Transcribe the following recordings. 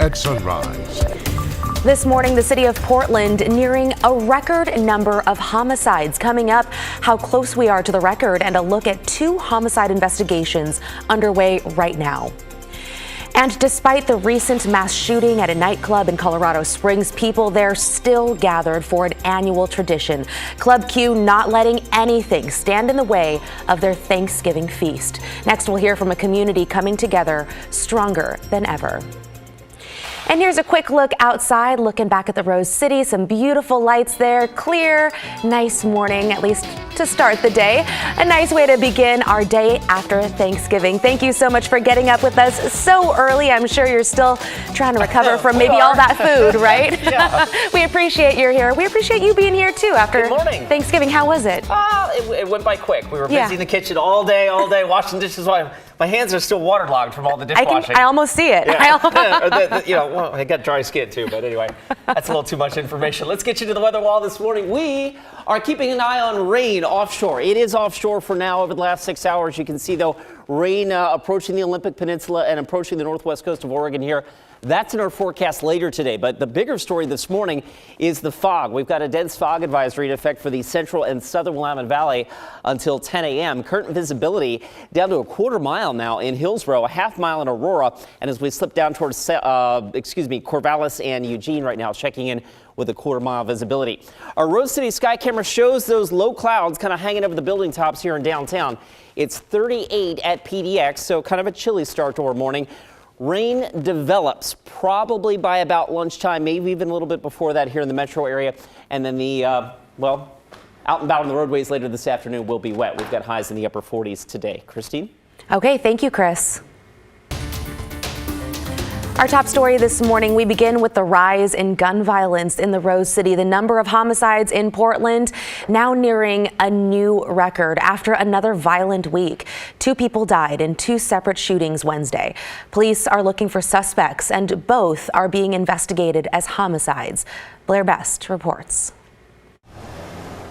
at sunrise. This morning, the city of Portland nearing a record number of homicides. Coming up, how close we are to the record and a look at 2 homicide investigations underway right now. And despite the recent mass shooting at a nightclub in Colorado Springs, people there still gathered for an annual tradition. Club Q not letting anything stand in the way of their Thanksgiving feast. Next, we'll hear from a community coming together stronger than ever. And here's a quick look outside, looking back at the Rose City. Some beautiful lights there, clear, nice morning, at least to start the day. A nice way to begin our day after Thanksgiving. Thank you so much for getting up with us so early. I'm sure you're still trying to recover from maybe all that food, right? Yeah. We appreciate you're here. We appreciate you being here too after Thanksgiving. How was it? It went by quick. We were busy in the kitchen all day, washing dishes. My hands are still waterlogged from all the dishwashing. I almost see it. Yeah. I got dry skin too, but anyway, that's a little too much information. Let's get you to the weather wall this morning. We are keeping an eye on rain offshore. It is offshore for now over the last 6 hours. You can see, though, rain approaching the Olympic Peninsula and approaching the northwest coast of Oregon here. That's in our forecast later today. But the bigger story this morning is the fog. We've got a dense fog advisory in effect for the central and southern Willamette Valley until 10 a.m. Current visibility down to a quarter mile now in Hillsborough, a half mile in Aurora. And as we slip down towards, Corvallis and Eugene right now, checking in with a quarter mile visibility. Our Rose City sky camera shows those low clouds kind of hanging over the building tops here in downtown. It's 38 at PDX, so kind of a chilly start to our morning. Rain develops probably by about lunchtime, maybe even a little bit before that here in the metro area. And then the, out and about on the roadways later this afternoon will be wet. We've got highs in the upper 40s today. Christine? Okay, thank you, Chris. Our top story this morning, we begin with the rise in gun violence in the Rose City. The number of homicides in Portland now nearing a new record after another violent week. 2 people died in 2 separate shootings Wednesday. Police are looking for suspects, and both are being investigated as homicides. Blair Best reports.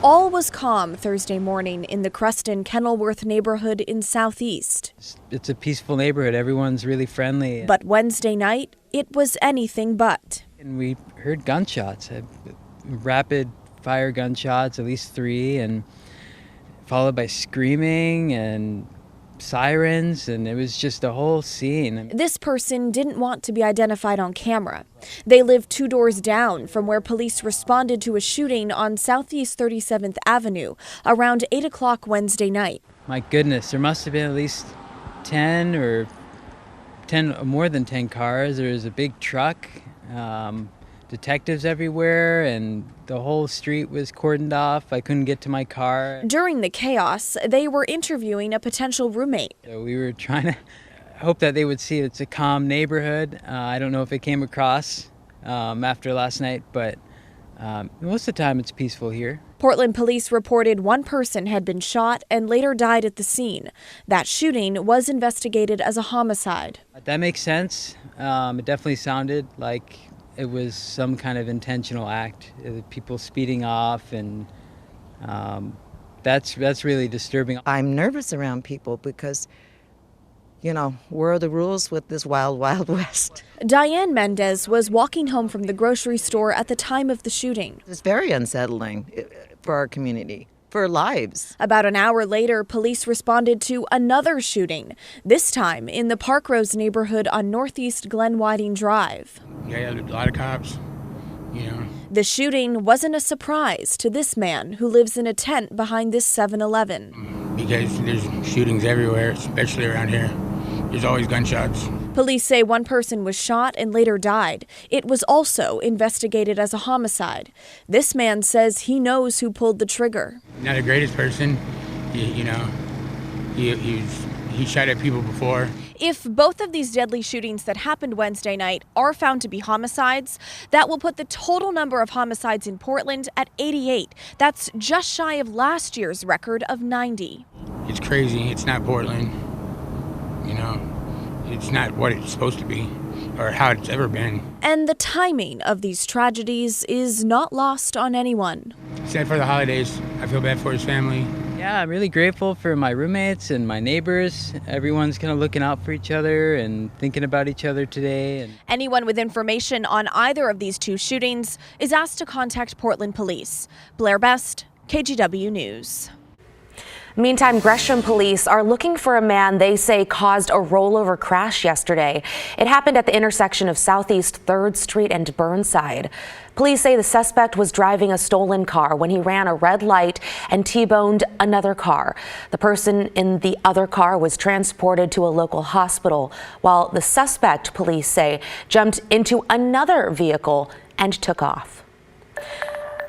All was calm Thursday morning in the Creston-Kenilworth neighborhood in Southeast. It's a peaceful neighborhood. Everyone's really friendly. But Wednesday night, it was anything but. And we heard gunshots, rapid fire gunshots, at least 3, and followed by screaming and sirens, and it was just a whole scene. This person didn't want to be identified on camera. They live 2 doors down from where police responded to a shooting on Southeast 37th Avenue around 8 o'clock Wednesday night. My goodness, there must have been at least 10 or more than 10 cars. There was a big truck, detectives everywhere, and the whole street was cordoned off. I couldn't get to my car. During the chaos, they were interviewing a potential roommate. So we were trying to hope that they would see it's a calm neighborhood. I don't know if it came across after last night, but most of the time it's peaceful here. Portland police reported 1 person had been shot and later died at the scene. That shooting was investigated as a homicide. That makes sense. It definitely sounded like it was some kind of intentional act. People speeding off, and that's really disturbing. I'm nervous around people because, where are the rules with this wild, wild west? Diane Mendez was walking home from the grocery store at the time of the shooting. It's very unsettling for our community, for our lives. About an hour later, police responded to another shooting, this time in the Park Rose neighborhood on Northeast Glen Whiting Drive. Yeah, a lot of cops, The shooting wasn't a surprise to this man who lives in a tent behind this 7-Eleven. Because there's shootings everywhere, especially around here. There's always gunshots. Police say 1 person was shot and later died. It was also investigated as a homicide. This man says he knows who pulled the trigger. Not the greatest person, he shot at people before. If both of these deadly shootings that happened Wednesday night are found to be homicides, that will put the total number of homicides in Portland at 88. That's just shy of last year's record of 90. It's crazy. It's not Portland. It's not what it's supposed to be or how it's ever been. And the timing of these tragedies is not lost on anyone. Sad for the holidays. I feel bad for his family. Yeah, I'm really grateful for my roommates and my neighbors. Everyone's kind of looking out for each other and thinking about each other today. And Anyone with information on either of these two shootings is asked to contact Portland Police. Blair Best, KGW News. Meantime, Gresham police are looking for a man they say caused a rollover crash yesterday. It happened at the intersection of Southeast 3rd Street and Burnside. Police say the suspect was driving a stolen car when he ran a red light and T-boned another car. The person in the other car was transported to a local hospital, while the suspect, police say, jumped into another vehicle and took off.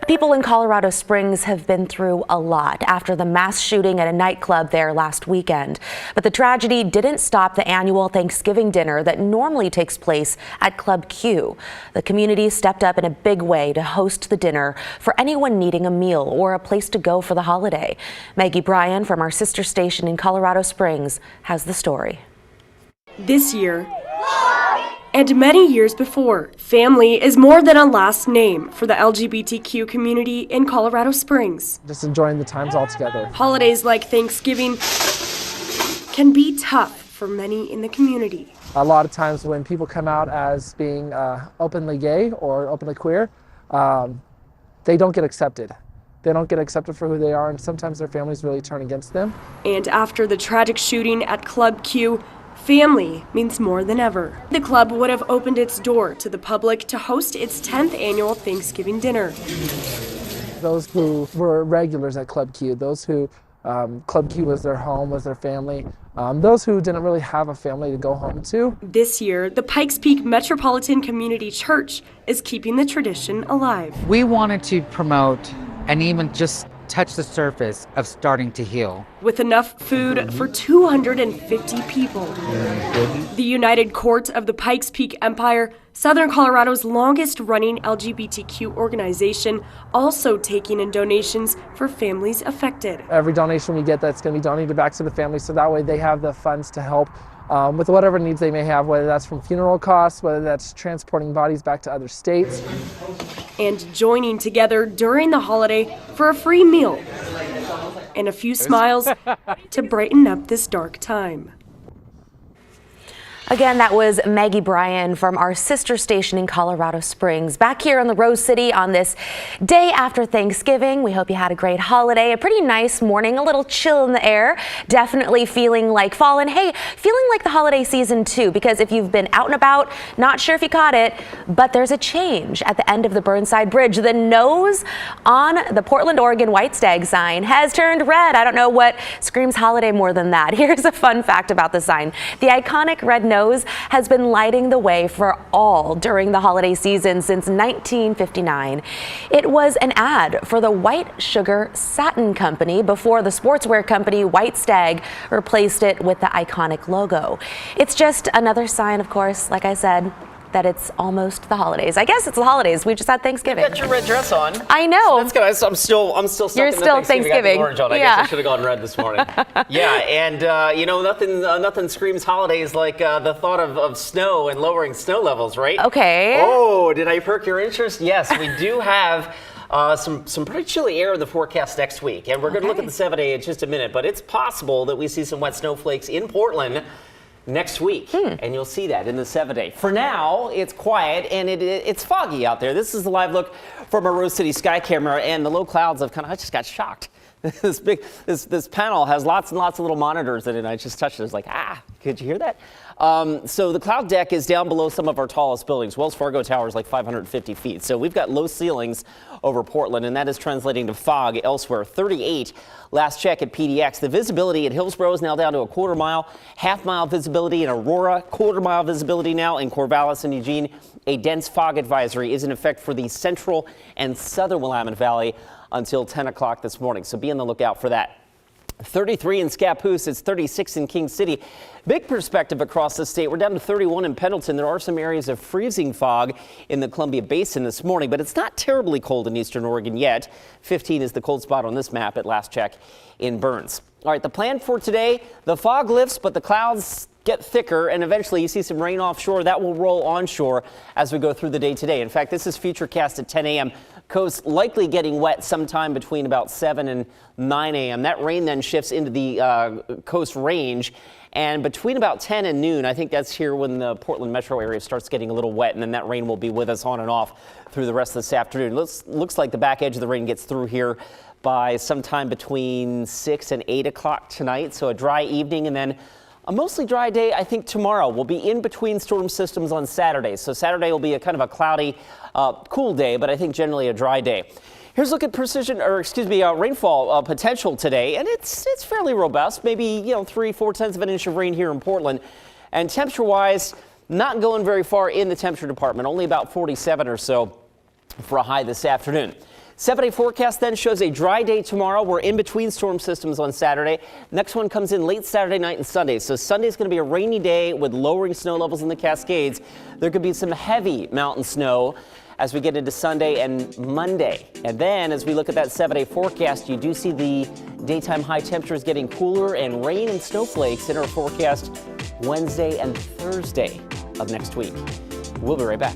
People in Colorado Springs have been through a lot after the mass shooting at a nightclub there last weekend. But the tragedy didn't stop the annual Thanksgiving dinner that normally takes place at Club Q. The community stepped up in a big way to host the dinner for anyone needing a meal or a place to go for the holiday. Maggie Bryan from our sister station in Colorado Springs has the story. This year, and many years before, family is more than a last name for the LGBTQ community in Colorado Springs. Just enjoying the times all together. Holidays like Thanksgiving can be tough for many in the community. A lot of times when people come out as being openly gay or openly queer, they don't get accepted. They don't get accepted for who they are, and sometimes their families really turn against them. And after the tragic shooting at Club Q, family means more than ever. The club would have opened its door to the public to host its 10th annual Thanksgiving dinner. Those who were regulars at Club Q, those who Club Q was their home, was their family, those who didn't really have a family to go home to. This year, the Pikes Peak Metropolitan Community Church is keeping the tradition alive. We wanted to promote and even just touch the surface of starting to heal. With enough food for 250 people. The United Court of the Pikes Peak Empire, Southern Colorado's longest running LGBTQ organization, also taking in donations for families affected. Every donation we get that's going to be donated back to the family, so that way they have the funds to help with whatever needs they may have, whether that's from funeral costs, whether that's transporting bodies back to other states. And joining together during the holiday for a free meal and a few smiles to brighten up this dark time. Again, that was Maggie Bryan from our sister station in Colorado Springs. Back here in the Rose City on this day after Thanksgiving. We hope you had a great holiday, a pretty nice morning, a little chill in the air, definitely feeling like fall. And hey, feeling like the holiday season too, because if you've been out and about, not sure if you caught it, but there's a change at the end of the Burnside Bridge. The nose on the Portland, Oregon White Stag sign has turned red. I don't know what screams holiday more than that. Here's a fun fact about the sign. The iconic red nose has been lighting the way for all during the holiday season since 1959. It was an ad for the White Sugar Satin Company before the sportswear company White Stag replaced it with the iconic logo. It's just another sign, of course, like I said, that it's almost the holidays. I guess it's the holidays. We just had Thanksgiving. You got your red dress on. I know. That's good. I'm still stuck You're in the still Thanksgiving. I got the Thanksgiving. orange on. I Yeah. guess I should have gone red this morning. Yeah, and nothing screams holidays like the thought of snow and lowering snow levels, right? Okay. Oh, did I perk your interest? Yes, we do have some pretty chilly air in the forecast next week, and we're going to look at the 7-day in just a minute. But it's possible that we see some wet snowflakes in Portland next week, and you'll see that in the 7-day. For now, it's quiet and it's foggy out there. This is the live look from our Rose City sky camera, and the low clouds have I just got shocked. This panel has lots and lots of little monitors in it. I just touched it. It's like, could you hear that? So the cloud deck is down below some of our tallest buildings. Wells Fargo Tower is like 550 feet. So we've got low ceilings over Portland, and that is translating to fog elsewhere. 38 last check at PDX. The visibility at Hillsborough is now down to a quarter mile, half-mile visibility in Aurora, quarter-mile visibility now in Corvallis and Eugene. A dense fog advisory is in effect for the central and southern Willamette Valley until 10 o'clock this morning. So be on the lookout for that. 33 in Scappoose, it's 36 in King City. Big perspective across the state. We're down to 31 in Pendleton. There are some areas of freezing fog in the Columbia Basin this morning, but it's not terribly cold in eastern Oregon yet. 15 is the cold spot on this map at last check in Burns. All right, the plan for today, the fog lifts, but the clouds get thicker, and eventually you see some rain offshore. That will roll onshore as we go through the day today. In fact, this is Futurecast at 10 a.m. Coast likely getting wet sometime between about 7 and 9 a.m. That rain then shifts into the coast range. And between about 10 and noon, I think that's here when the Portland metro area starts getting a little wet, and then that rain will be with us on and off through the rest of this afternoon. Looks like the back edge of the rain gets through here by sometime between 6 and 8 o'clock tonight. So a dry evening, and then a mostly dry day, I think tomorrow. We'll be in between storm systems on Saturday. So Saturday will be a kind of a cloudy, cool day, but I think generally a dry day. Here's a look at rainfall potential today, and it's fairly robust. Maybe 3-4 tenths of an inch of rain here in Portland, and temperature-wise, not going very far in the temperature department. Only about 47 or so for a high this afternoon. 7-day forecast then shows a dry day tomorrow. We're in between storm systems on Saturday. Next one comes in late Saturday night and Sunday. So Sunday's going to be a rainy day with lowering snow levels in the Cascades. There could be some heavy mountain snow as we get into Sunday and Monday. And then as we look at that 7-day forecast, you do see the daytime high temperatures getting cooler and rain and snowflakes in our forecast Wednesday and Thursday of next week. We'll be right back.